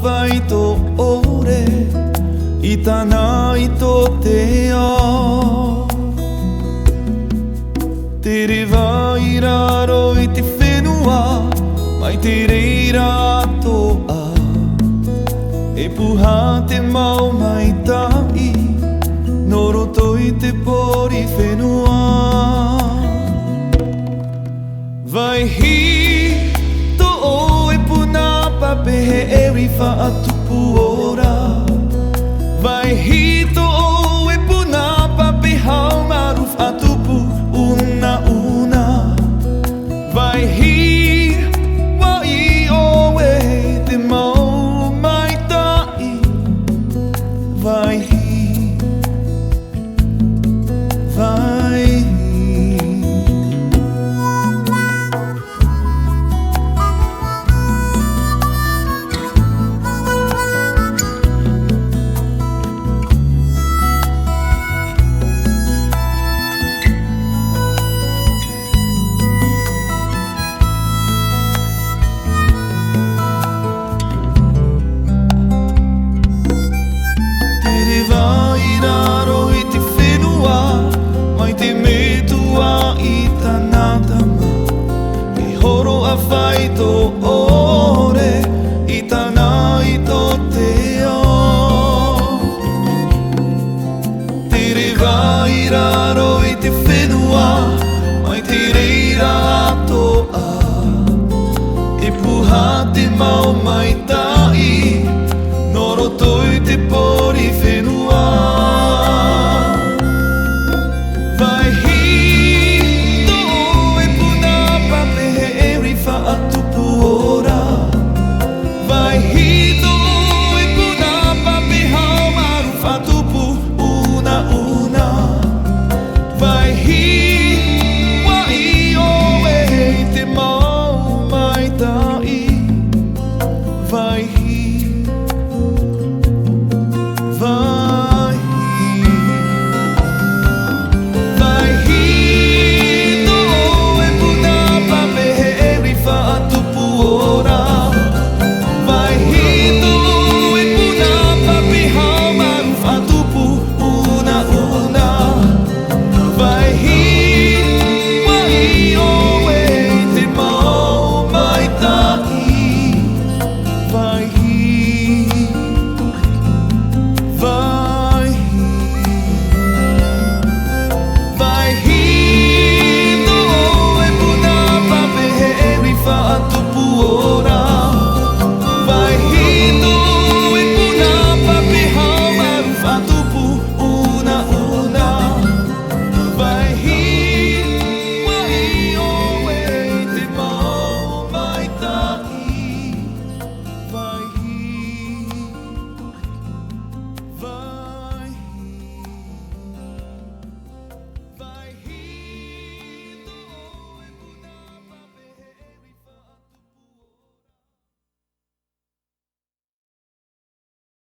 whai tō ore I tāna I tō te ao Te rewa I raro I te whenua Mai te reira atoa E puha te mau mai tai No roto I te pori whenua Vai hi to o e puna pape he ewi whaatupu ora Vai hi to o e puna pape hau maru whaatupu una una Vai hi wa I o e te mau mai tai Vai hi Vai Whai tō ore I tāna I tō te ao Te rewa I raro I te whenua Mai te reira atoa E puha te mau mai tai No roto I te pori whenua